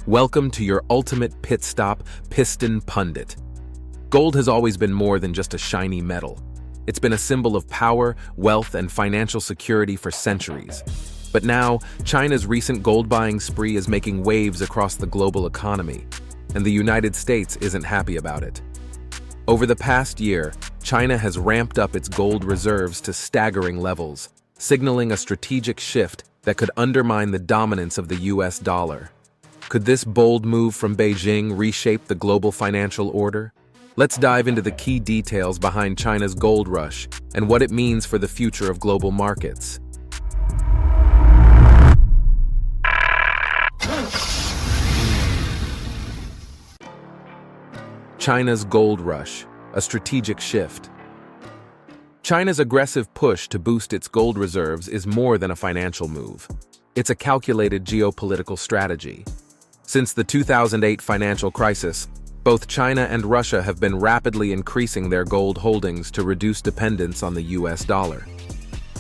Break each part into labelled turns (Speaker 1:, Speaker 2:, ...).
Speaker 1: Welcome to your ultimate pit stop, Piston Pundit. Gold has always been more than just a shiny metal. It's been a symbol of power, wealth, and financial security for centuries. But now, China's recent gold buying spree is making waves across the global economy, and the United States isn't happy about it. Over the past year, China has ramped up its gold reserves to staggering levels, signaling a strategic shift that could undermine the dominance of the US dollar. Could this bold move from Beijing reshape the global financial order? Let's dive into the key details behind China's gold rush and what it means for the future of global markets. China's gold rush, a strategic shift. China's aggressive push to boost its gold reserves is more than a financial move. It's a calculated geopolitical strategy. Since the 2008 financial crisis, both China and Russia have been rapidly increasing their gold holdings to reduce dependence on the US dollar.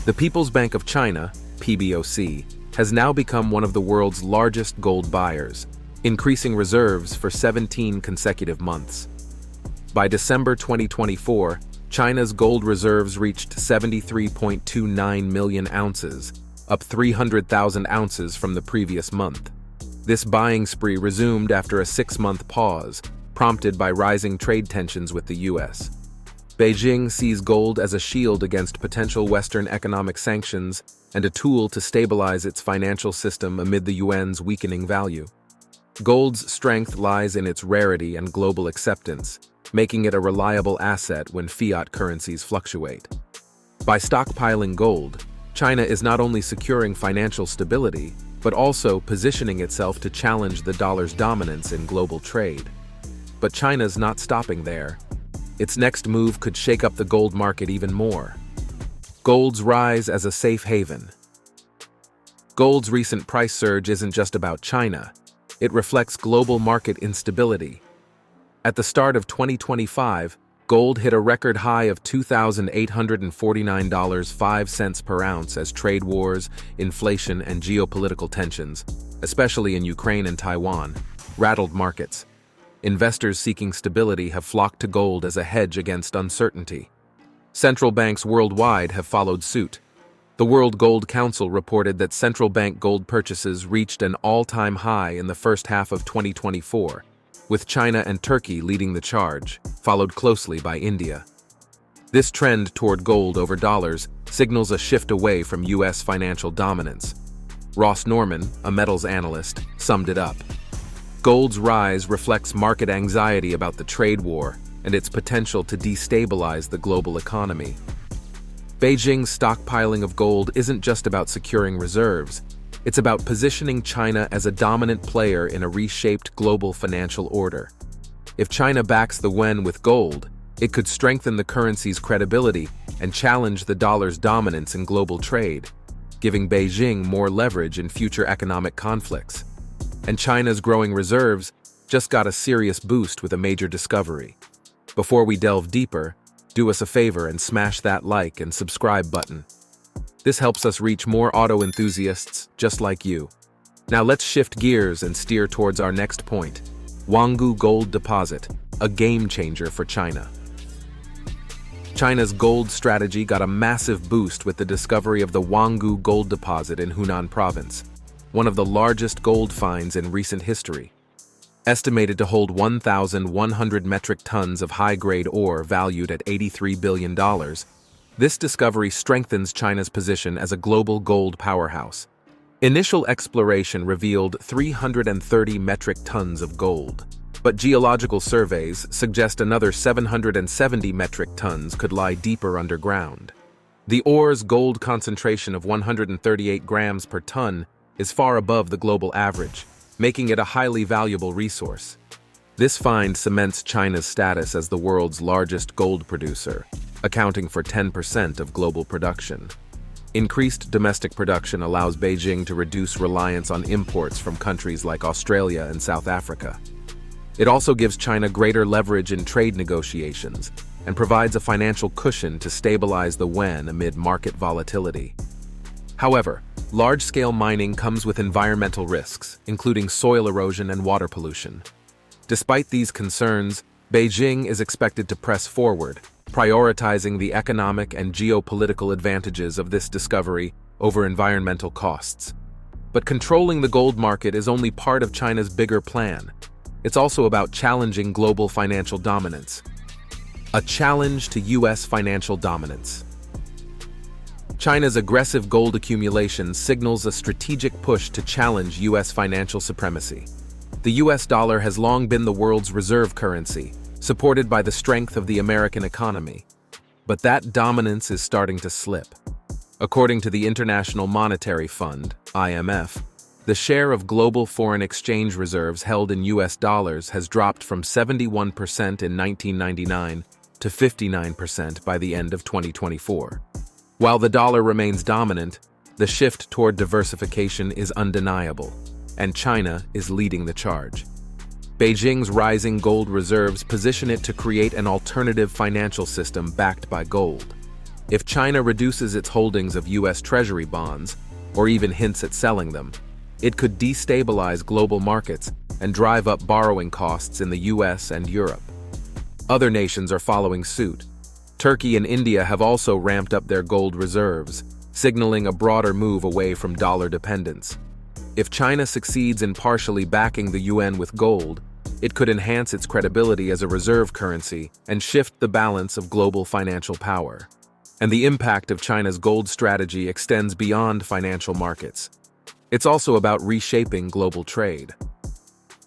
Speaker 1: The People's Bank of China, PBOC, has now become one of the world's largest gold buyers, increasing reserves for 17 consecutive months. By December 2024, China's gold reserves reached 73.29 million ounces, up 300,000 ounces from the previous month. This buying spree resumed after a 6-month pause, prompted by rising trade tensions with the US. Beijing sees gold as a shield against potential Western economic sanctions and a tool to stabilize its financial system amid the yuan's weakening value. Gold's strength lies in its rarity and global acceptance, making it a reliable asset when fiat currencies fluctuate. By stockpiling gold, China is not only securing financial stability, but also positioning itself to challenge the dollar's dominance in global trade. But China's not stopping there. Its next move could shake up the gold market even more. Gold's rise as a safe haven. Gold's recent price surge isn't just about China. It reflects global market instability. At the start of 2025, gold hit a record high of $2,849.05 per ounce as trade wars, inflation, and geopolitical tensions, especially in Ukraine and Taiwan, rattled markets. Investors seeking stability have flocked to gold as a hedge against uncertainty. Central banks worldwide have followed suit. The World Gold Council reported that central bank gold purchases reached an all-time high in the first half of 2024, with China and Turkey leading the charge, followed closely by India. This trend toward gold over dollars signals a shift away from US financial dominance. Ross Norman, a metals analyst, summed it up. Gold's rise reflects market anxiety about the trade war and its potential to destabilize the global economy. Beijing's stockpiling of gold isn't just about securing reserves. It's about positioning China as a dominant player in a reshaped global financial order. If China backs the yuan with gold, it could strengthen the currency's credibility and challenge the dollar's dominance in global trade, giving Beijing more leverage in future economic conflicts. And China's growing reserves just got a serious boost with a major discovery. Before we delve deeper, do us a favor and smash that like and subscribe button. This helps us reach more auto enthusiasts just like you. Now let's shift gears and steer towards our next point: Wangu Gold Deposit, a game changer for China. China's gold strategy got a massive boost with the discovery of the Wangu Gold Deposit in Hunan Province, one of the largest gold finds in recent history. Estimated to hold 1,100 metric tons of high-grade ore valued at $83 billion, this discovery strengthens China's position as a global gold powerhouse. Initial exploration revealed 330 metric tons of gold, but geological surveys suggest another 770 metric tons could lie deeper underground. The ore's gold concentration of 138 grams per ton is far above the global average, making it a highly valuable resource. This find cements China's status as the world's largest gold producer, accounting for 10% of global production. Increased domestic production allows Beijing to reduce reliance on imports from countries like Australia and South Africa. It also gives China greater leverage in trade negotiations and provides a financial cushion to stabilize the yuan amid market volatility. However, large-scale mining comes with environmental risks, including soil erosion and water pollution. Despite these concerns, Beijing is expected to press forward, prioritizing the economic and geopolitical advantages of this discovery over environmental costs. But controlling the gold market is only part of China's bigger plan. It's also about challenging global financial dominance. A challenge to U.S. financial dominance. China's aggressive gold accumulation signals a strategic push to challenge U.S. financial supremacy. The U.S. dollar has long been the world's reserve currency, supported by the strength of the American economy. But that dominance is starting to slip. According to the International Monetary Fund, IMF, the share of global foreign exchange reserves held in U.S. dollars has dropped from 71% in 1999 to 59% by the end of 2024. While the dollar remains dominant, the shift toward diversification is undeniable, and China is leading the charge. Beijing's rising gold reserves position it to create an alternative financial system backed by gold. If China reduces its holdings of U.S. Treasury bonds, or even hints at selling them, it could destabilize global markets and drive up borrowing costs in the U.S. and Europe. Other nations are following suit. Turkey and India have also ramped up their gold reserves, signaling a broader move away from dollar dependence. If China succeeds in partially backing the yuan with gold, it could enhance its credibility as a reserve currency and shift the balance of global financial power. And the impact of China's gold strategy extends beyond financial markets. It's also about reshaping global trade.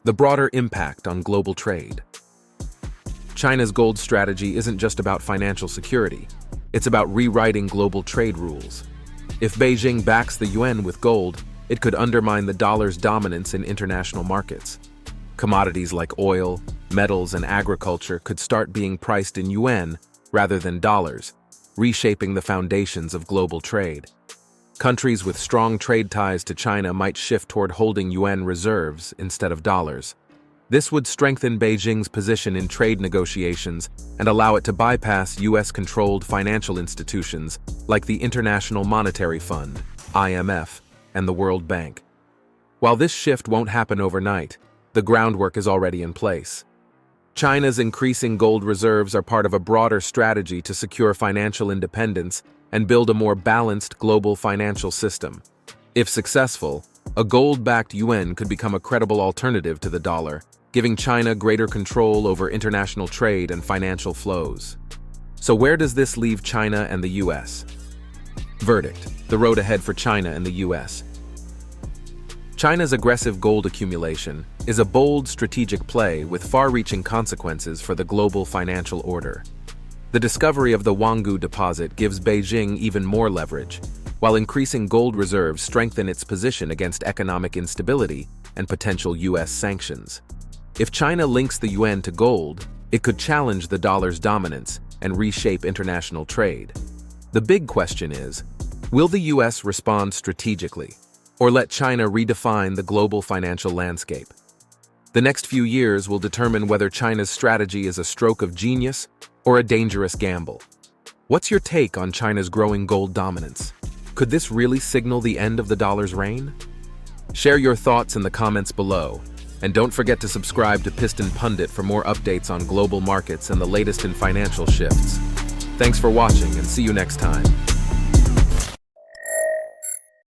Speaker 1: The broader impact on global trade. China's gold strategy isn't just about financial security. It's about rewriting global trade rules. If Beijing backs the yuan with gold, it could undermine the dollar's dominance in international markets. Commodities like oil, metals, and agriculture could start being priced in yuan rather than dollars, reshaping the foundations of global trade. Countries with strong trade ties to China might shift toward holding yuan reserves instead of dollars. This would strengthen Beijing's position in trade negotiations and allow it to bypass U.S.-controlled financial institutions like the International Monetary Fund, IMF, and the World Bank. While this shift won't happen overnight, the groundwork is already in place. China's increasing gold reserves are part of a broader strategy to secure financial independence and build a more balanced global financial system. If successful, a gold-backed yuan could become a credible alternative to the dollar, giving China greater control over international trade and financial flows. So where does this leave China and the U.S.? Verdict: the road ahead for China and the U.S. China's aggressive gold accumulation is a bold strategic play with far-reaching consequences for the global financial order. The discovery of the Wangu deposit gives Beijing even more leverage, while increasing gold reserves strengthen its position against economic instability and potential U.S. sanctions. If China links the yuan to gold, it could challenge the dollar's dominance and reshape international trade. The big question is, will the U.S. respond strategically, or let China redefine the global financial landscape? The next few years will determine whether China's strategy is a stroke of genius or a dangerous gamble. What's your take on China's growing gold dominance? Could this really signal the end of the dollar's reign? Share your thoughts in the comments below, and don't forget to subscribe to Piston Pundit for more updates on global markets and the latest in financial shifts. Thanks for watching, and see you next time.